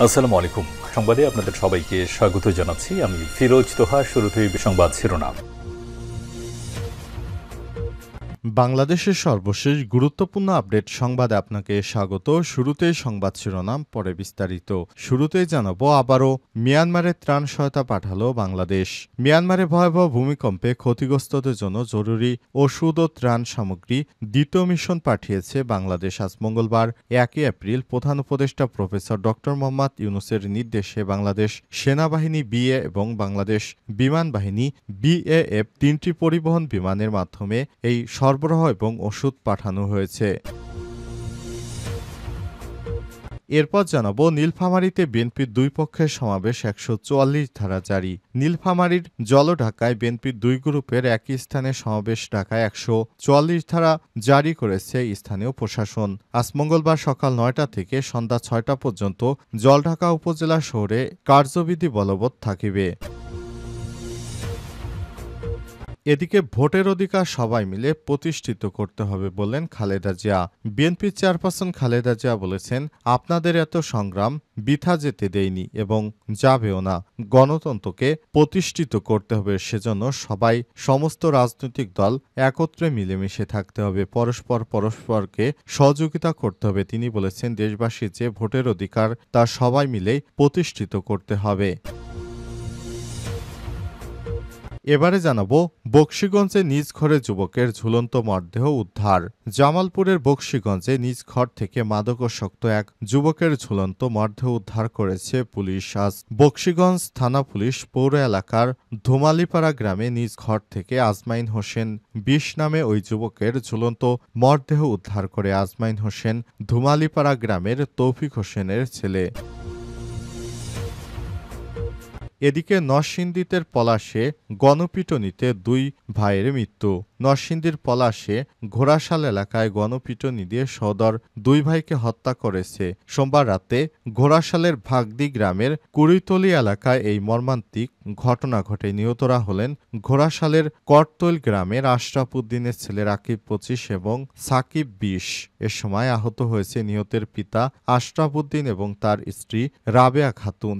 আসসালামু আলাইকুম। সংবাদে আপনাদের সবাইকে স্বাগত জানাচ্ছি। আমি ফিরোজ তোহা। শুরুতেই সংবাদ শিরোনাম। বাংলাদেশের সর্বশেষ গুরুত্বপূর্ণ আপডেট সংবাদে আপনাকে স্বাগত। শুরুতেই সংবাদ শিরোনাম, পরে বিস্তারিত। শুরুতেই জানাবো, আবারও মিয়ানমারে ত্রাণ সহায়তা পাঠালো বাংলাদেশ। মিয়ানমারে ভয়াবহ ভূমিকম্পে ক্ষতিগ্রস্তদের জন্য জরুরি ওষুধ ও ত্রাণ সামগ্রী দ্বিতীয় মিশন পাঠিয়েছে বাংলাদেশ। আজ মঙ্গলবার 1 এপ্রিল প্রধান উপদেষ্টা প্রফেসর ড মোহাম্মদ ইউনূসের নির্দেশে বাংলাদেশ সেনাবাহিনী বিএ এবং বাংলাদেশ বিমান বাহিনী বিএএফ 3টি পরিবহন বিমানের মাধ্যমে এই সরবরাহ এবং ওষুধ পাঠানো হয়েছে। এরপর জানাবো, নীলফামারীতে বিএনপির দুই পক্ষের সমাবেশ, 144 ধারা জারি। নীলফামারীর জলঢাকায় বিএনপির দুই গ্রুপের একই স্থানে সমাবেশ ডাকায় 144 ধারা জারি করেছে স্থানীয় প্রশাসন। আজ মঙ্গলবার সকাল 9টা থেকে সন্ধ্যা 6টা পর্যন্ত জলঢাকা উপজেলা শহরে কার্যবিধি বলবৎ থাকিবে। এদিকে ভোটের অধিকার সবাই মিলে প্রতিষ্ঠিত করতে হবে বললেন খালেদা জিয়া। বিএনপির চেয়ারপারসন খালেদা জিয়া বলেছেন, আপনাদের এত সংগ্রাম বৃথা যেতে দেয়নি এবং যাবেও না। গণতন্ত্রকে প্রতিষ্ঠিত করতে হবে, সেজন্য সবাই, সমস্ত রাজনৈতিক দল একত্রে মিলেমিশে থাকতে হবে, পরস্পরকে সহযোগিতা করতে হবে। তিনি বলেছেন, দেশবাসীর যে ভোটের অধিকার তা সবাই মিলেই প্রতিষ্ঠিত করতে হবে। এবারে জানাবো, বকশীগঞ্জে নিজ ঘরে যুবকের ঝুলন্ত মরদেহ উদ্ধার। জামালপুরের বকশীগঞ্জে নিজ ঘর থেকে মাদকাসক্ত এক যুবকের ঝুলন্ত মরদেহ উদ্ধার করেছে পুলিশ। আজ বকশীগঞ্জ থানা পুলিশ পৌর এলাকার ধুমালিপাড়া গ্রামে নিজ ঘর থেকে আজমাইন হোসেন 20 নামে ওই যুবকের ঝুলন্ত মরদেহ উদ্ধার করে। আজমাইন হোসেন ধুমালিপাড়া গ্রামের তৌফিক হোসেনের ছেলে। এদিকে নরসিংদীতের পলাশে গণপিটুনিতে দুই ভাইয়ের মৃত্যু। নরসিংদীর পলাশে ঘোড়াশাল এলাকায় গণপিটুনি দিয়ে সহোদর দুই ভাইকে হত্যা করেছে। সোমবার রাতে ঘোড়াশালের ভাগদি গ্রামের কুড়িতলি এলাকায় এই মর্মান্তিক ঘটনা ঘটে। নিহতরা হলেন ঘোড়াশালের করতৈল গ্রামের আশরাফ উদ্দিনের ছেলে রাকিব 25 এবং সাকিব 20। এ সময় আহত হয়েছে নিহতের পিতা আশরাফ উদ্দিন এবং তার স্ত্রী রাবেয়া খাতুন।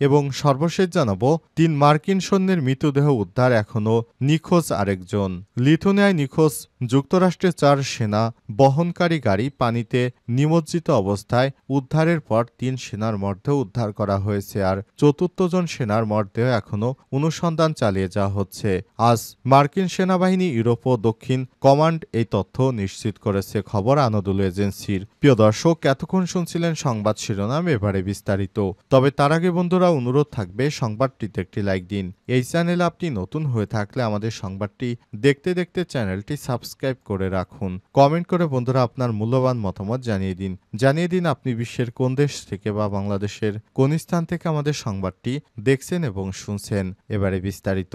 এবং সর্বশেষ জানাবো, 3 মার্কিন সৈন্যের মৃতদেহ উদ্ধার, এখনও নিখোঁজ আরেকজন। লিথুয়ানিয়ায় নিখোঁজ যুক্তরাষ্ট্রের 4 সেনা বহনকারী গাড়ি পানিতে নিমজ্জিত অবস্থায় উদ্ধারের পর 3 সেনার মরদেহ উদ্ধার করা হয়েছে, আর চতুর্থজন সেনার মরদেহ এখনও অনুসন্ধান চালিয়ে যাওয়া হচ্ছে। আজ মার্কিন সেনাবাহিনী ইউরোপ ও দক্ষিণ কমান্ড এই তথ্য নিশ্চিত করেছে, খবর আনাদুল এজেন্সির। প্রিয় দর্শক, এতক্ষণ শুনছিলেন সংবাদ শিরোনাম, এবারে বিস্তারিত। তবে তার আগে বন্ধুরা, অনুরোধ থাকবে সংবাদটিতে একটি লাইক দিন। এই চ্যানেলে আপনি নতুন হয়ে থাকলে আমাদের সংবাদটি দেখতে দেখতে চ্যানেলটি সাবস্ক্রাইব করে রাখুন। কমেন্ট করে বন্ধুরা আপনার মূল্যবান মতামত জানিয়ে দিন আপনি বিশ্বের কোন দেশ থেকে বা বাংলাদেশের কোন স্থান থেকে আমাদের সংবাদটি দেখছেন এবং শুনছেন। এবারে বিস্তারিত।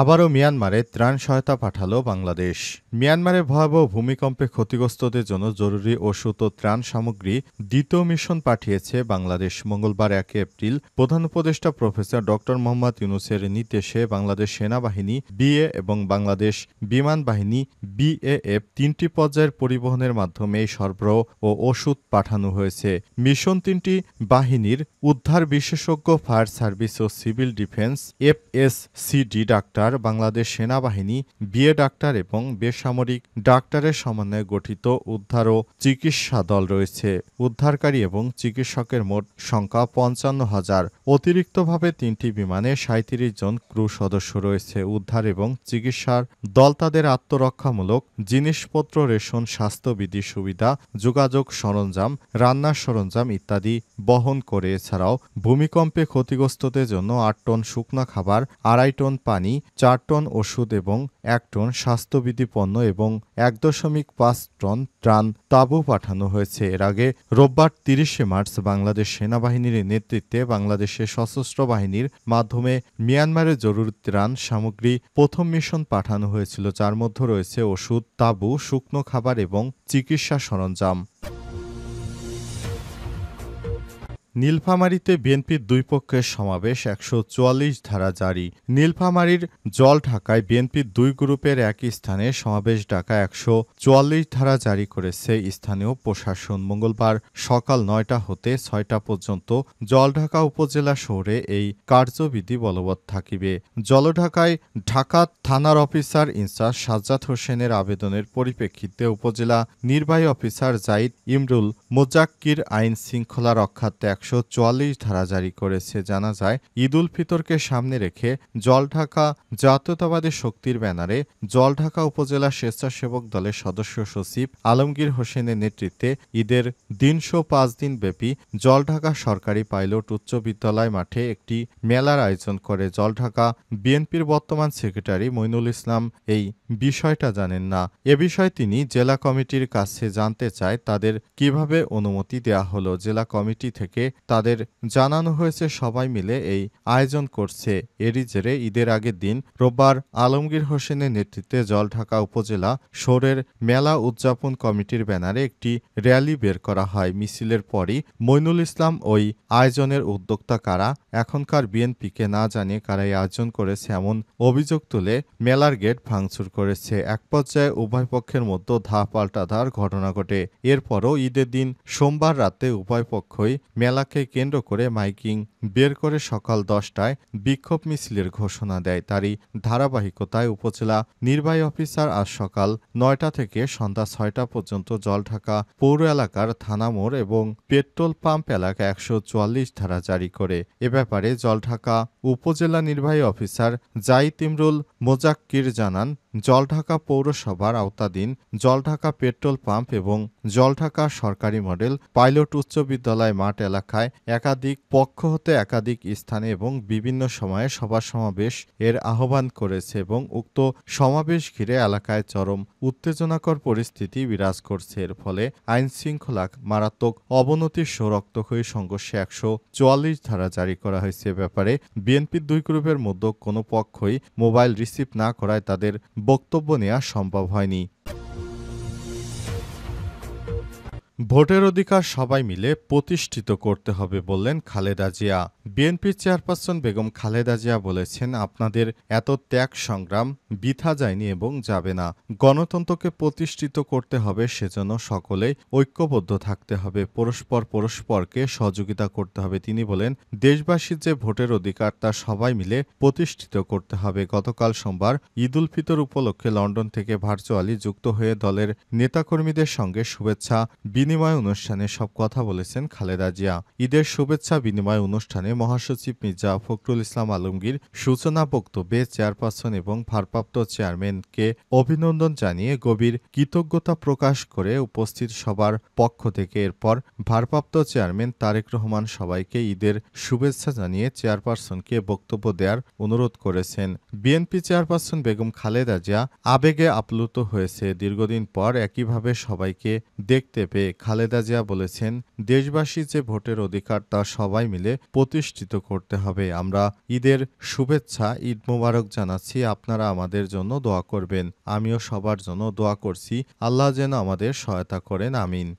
আবারও মিয়ানমারে ত্রাণ সহায়তা পাঠালো বাংলাদেশ। মিয়ানমারে ভয়াবহ ভূমিকম্পে ক্ষতিগ্রস্তদের জন্য জরুরি ওষুধ ও ত্রাণ সামগ্রী দ্বিতীয় মিশন পাঠিয়েছে বাংলাদেশ। মঙ্গলবার 1 এপ্রিল প্রধান উপদেষ্টা প্রফেসর ড মোহাম্মদ ইউনূসের নির্দেশে বাংলাদেশ সেনাবাহিনী বিএ এবং বাংলাদেশ বিমান বাহিনী বিএএফ 3টি পর্যায়ের পরিবহনের মাধ্যমে এই সরবরাহ ও ওষুধ পাঠানো হয়েছে। মিশন 3টি বাহিনীর উদ্ধার বিশেষজ্ঞ, ফায়ার সার্ভিস ও সিভিল ডিফেন্স এফএসসিডি ডাক্তার, বাংলাদেশ সেনাবাহিনী বিএ ডাক্তার এবং বেসামরিক ডাক্তারের সমন্বয়ে গঠিত উদ্ধার ও চিকিৎসা দল রয়েছে। উদ্ধারকারী এবং চিকিৎসকের মোট সংখ্যা 55,000। অতিরিক্তভাবে 3টি বিমানে 37 জন ক্রু সদস্য রয়েছে। উদ্ধার এবং চিকিৎসার দল তাদের আত্মরক্ষামূলক জিনিসপত্র, রেশন, স্বাস্থ্যবিধি সুবিধা, যোগাযোগ সরঞ্জাম, রান্নার সরঞ্জাম ইত্যাদি বহন করে। এছাড়াও ভূমিকম্পে ক্ষতিগ্রস্তদের জন্য 8 টন শুকনো খাবার, 2.5 টন পানি, 4 টন ওষুধ এবং 1 টন স্বাস্থ্যবিধি পণ্য এবং 1.5 টন ত্রাণ তাঁবু পাঠানো হয়েছে। এর আগে রোববার 30 মার্চ বাংলাদেশ সেনাবাহিনীর নেতৃত্বে বাংলাদেশের সশস্ত্র বাহিনীর মাধ্যমে মিয়ানমারে জরুরি ত্রাণ সামগ্রী প্রথম মিশন পাঠানো হয়েছিল, যার মধ্যে রয়েছে ওষুধ, তাঁবু, শুকনো খাবার এবং চিকিৎসা সরঞ্জাম। নীলফামারীতে বিএনপির দুই পক্ষের সমাবেশ ১৪৪ ধারা জারি। নীলফামারীর জলঢাকায় বিএনপির দুই গ্রুপের একই স্থানে সমাবেশ ডাকায় ১৪৪ ধারা জারি করেছে স্থানীয় প্রশাসন। মঙ্গলবার সকাল ৯টা হতে ৬টা পর্যন্ত জলঢাকা উপজেলা শহরে এই কার্যবিধি বলবৎ থাকিবে। জলঢাকায় ঢাকা থানার অফিসার ইনচার্জ সাজ্জাদ হোসেনের আবেদনের পরিপ্রেক্ষিতে উপজেলা নির্বাহী অফিসার জাহিদ ইমরুল মোজাক্কির আইন শৃঙ্খলা রক্ষার্থে ১৪৪ ধারা জারি করেছে। জানা যায়, ঈদ উল ফিতরকে সামনে রেখে জলঢাকা জাতীয়তাবাদী শক্তির ব্যানারে জলঢাকা উপজেলা স্বেচ্ছাসেবক দলের সদস্য সচিব আলমগীর হোসেনের নেতৃত্বে ঈদের ৩০৫ দিনব্যাপী জলঢাকা সরকারি পাইলট উচ্চ বিদ্যালয় মাঠে একটি মেলার আয়োজন করে। জলঢাকা বিএনপির বর্তমান সেক্রেটারি মইনুল ইসলাম এই বিষয়টা জানেন না। এ বিষয়ে তিনি জেলা কমিটির কাছে জানতে চায় তাদের কিভাবে অনুমতি দেয়া হলো। জেলা কমিটি থেকে তাদের জানানো হয়েছে সবাই মিলে এই আয়োজন করছে। এরই জেরে ঈদের আগের দিন রোববার আলমগীর হোসেনের নেতৃত্বে জলঢাকা উপজেলা শহরের মেলা উদযাপন কমিটির ব্যানারে একটি র্যালি বের করা হয়। মিছিলের পরই মইনুল ইসলাম ওই আয়োজনের উদ্যোক্তা কারা, এখনকার বিএনপিকে না জানিয়ে কারা এই আয়োজন করেছে এমন অভিযোগ তুলে মেলার গেট ভাঙচুর করেছে। এক পর্যায়ে উভয় পক্ষের মধ্যে ধা পাল্টা ধার ঘটনা ঘটে। এরপরও ঈদের দিন সোমবার রাতে উভয় পক্ষই মেলাকে কেন্দ্র করে মাইকিং বের করে সকাল 10টায় বিক্ষোভ মিছিলের ঘোষণা দেয়। তারই ধারাবাহিকতায় উপজেলা নির্বাহী অফিসার আজ সকাল ৯টা থেকে সন্ধ্যা ৬টা পর্যন্ত জলঢাকা পৌর এলাকার থানা মোড় এবং পেট্রোল পাম্প এলাকায় ১৪৪ ধারা জারি করে। এ ব্যাপারে জলঢাকা উপজেলা নির্বাহী অফিসার জাহিদ ইমরুল মোজাক্কির জানান, জলঢাকা পৌরসভার আওতাধীন জলঢাকা পেট্রোল পাম্প এবং জলঢাকা সরকারি মডেল পাইলট উচ্চ বিদ্যালয় মাঠ এলাকায় একাধিক পক্ষ হতে একাধিক স্থানে এবং বিভিন্ন সময়ে সভা সমাবেশ এর আহ্বান করেছে এবং উক্ত সমাবেশ ঘিরে এলাকায় চরম উত্তেজনাকর পরিস্থিতি বিরাজ করছে। এর ফলে আইন শৃঙ্খলা মারাত্মক অবনতির সহ রক্তক্ষয়ী সংঘর্ষে ১৪৪ ধারা জারি করা হয়েছে। ব্যাপারে বিএনপির দুই গ্রুপের মধ্যে কোনো পক্ষই মোবাইল রিসিভ না করায় তাদের বক্তব্য নেওয়া সম্ভব হয়নি। ভোটের অধিকার সবাই মিলে প্রতিষ্ঠিত করতে হবে বললেন খালেদা জিয়া। বিএনপির চেয়ারপারসন বেগম খালেদা জিয়া বলেছেন, আপনাদের এত ত্যাগ সংগ্রাম বৃথা যায়নি এবং যাবে না। গণতন্ত্রকে প্রতিষ্ঠিত করতে হবে, সেজন্য সকলেই ঐক্যবদ্ধ থাকতে হবে, পরস্পরকে সহযোগিতা করতে হবে। তিনি বলেন, দেশবাসীর যে ভোটের অধিকার তা সবাই মিলে প্রতিষ্ঠিত করতে হবে। গতকাল সোমবার ঈদ উল ফিতর উপলক্ষে লন্ডন থেকে ভার্চুয়ালি যুক্ত হয়ে দলের নেতাকর্মীদের সঙ্গে শুভেচ্ছা বিনিময় অনুষ্ঠানে সব কথা বলেছেন খালেদা জিয়া। ঈদের শুভেচ্ছা বিনিময় অনুষ্ঠানে মহাসচিব মির্জা ফখরুল ইসলাম আলমগীর সূচনা বক্তব্যে চেয়ারপারসন এবং ভারপ্রাপ্ত চেয়ারম্যানকে অভিনন্দন জানিয়ে গভীর কৃতজ্ঞতা প্রকাশ করে উপস্থিত সবার পক্ষ থেকে এরপর ভারপ্রাপ্ত চেয়ারম্যান তারেক রহমান সবাইকে ঈদের শুভেচ্ছা জানিয়ে চেয়ারপারসনকে বক্তব্য দেওয়ার অনুরোধ করেছেন। বিএনপি চেয়ারপারসন বেগম খালেদা জিয়া আবেগে আপ্লুত হয়েছে। দীর্ঘদিন পর একইভাবে সবাইকে দেখতে পেয়ে খালেদা জিয়া বলেছেন, দেশবাসী যে ভোটের অধিকার তা সবাই মিলে প্রতিষ্ঠিত করতে হবে। আমরা ঈদের শুভেচ্ছা, ঈদ মোবারক জানাচ্ছি। আপনারা আমাদের জন্য দোয়া করবেন। আমিও সবার জন্য দোয়া করছি, আল্লাহ যেন আমাদের সহায়তা করেন, আমিন।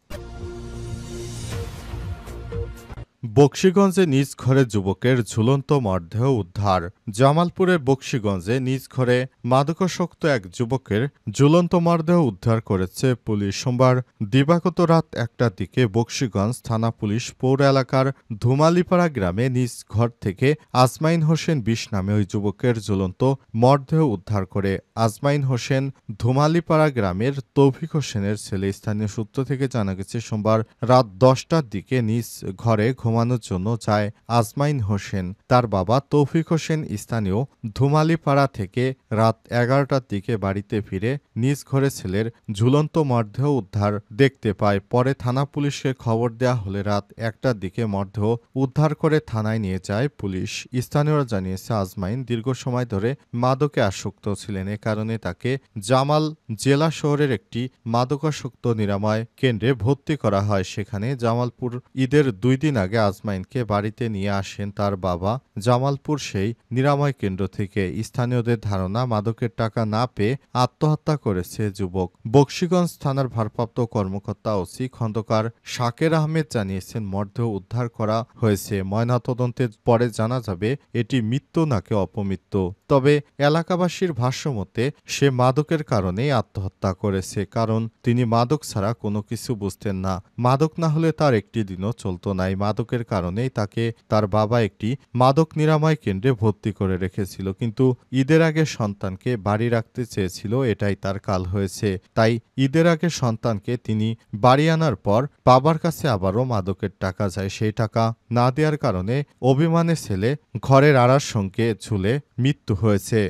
বকশীগঞ্জে নিজ ঘরে যুবকের ঝুলন্ত মরদেহ উদ্ধার। জামালপুরের বকশীগঞ্জে নিজ ঘরে মাদকাসক্ত এক যুবকের ঝুলন্ত মরদেহ উদ্ধার করেছে পুলিশ। সোমবার দিবাগত রাত ১টার দিকে বকশীগঞ্জ থানা পুলিশ পৌর এলাকার ধুমালিপাড়া গ্রামে নিজ ঘর থেকে আজমাইন হোসেন ২০ নামে ওই যুবকের ঝুলন্ত মরদেহ উদ্ধার করে। আজমাইন হোসেন ধুমালিপাড়া গ্রামের তৌফিক হোসেনের ছেলে। স্থানীয় সূত্র থেকে জানা গেছে, সোমবার রাত ১০টার দিকে নিজ ঘরে ঘুমানোর জন্য যায় আজমাইন হোসেন। তার বাবা তৌফিক হোসেন স্থানীয় ধুমালিপাড়া থেকে রাত ১১টার দিকে বাড়িতে ফিরে নিজ ঘরে ছেলের ঝুলন্ত মরদেহ উদ্ধার দেখতে পায়। পরে থানা পুলিশকে খবর দেয়া হলে রাত ১টার দিকে মরদেহ উদ্ধার করে থানায় নিয়ে যায় পুলিশ। স্থানীয়রা জানিয়েছে, আজমাইন দীর্ঘ সময় ধরে মাদকে আসক্ত ছিলেন। এ কারণে তাকে জামাল জেলা শহরের একটি মাদকাসক্ত নিরাময় কেন্দ্রে ভর্তি করা হয়। সেখানে জামালপুর ঈদের ২ দিন আগে আজমাইনকে বাড়িতে নিয়ে আসেন তার বাবা জামালপুর সেই নিরাময় কেন্দ্র থেকে। স্থানীয়দের ধারণা, মাদকের টাকা না পেয়ে আত্মহত্যা করেছে যুবক। বকশীগঞ্জ থানার ভারপ্রাপ্ত কর্মকর্তা ওসি খন্দকার শাকের আহমেদ জানিয়েছেন, মরদেহ উদ্ধার করা হয়েছে। ময়নাতদন্তের পরে জানা যাবে এটি মৃত্যু নাকি অপমৃত্যু। তবে এলাকাবাসীর ভাষ্যমতে সে মাদকের কারণেই আত্মহত্যা করেছে, কারণ তিনি মাদক ছাড়া কোনো কিছু বুঝতেন না। মাদক না হলে তার একটি দিনও চলতো না। এই মাদকের কারণেই তাকে তার বাবা একটি মাদক নিরাময় কেন্দ্রে ভর্তি করে রেখেছিল, কিন্তু ঈদের আগে সন্তানকে বাড়ি রাখতে চেয়েছিল, এটাই তার কাল হয়েছে। তাই ঈদের আগে সন্তানকে তিনি বাড়ি আনার পর বাবার কাছে আবারও মাদকের টাকা চায়। সেই টাকা না দেওয়ার কারণে অভিমানে ছেলে ঘরের আড়ার সঙ্গে ঝুলে মৃত্যু হয়েছে।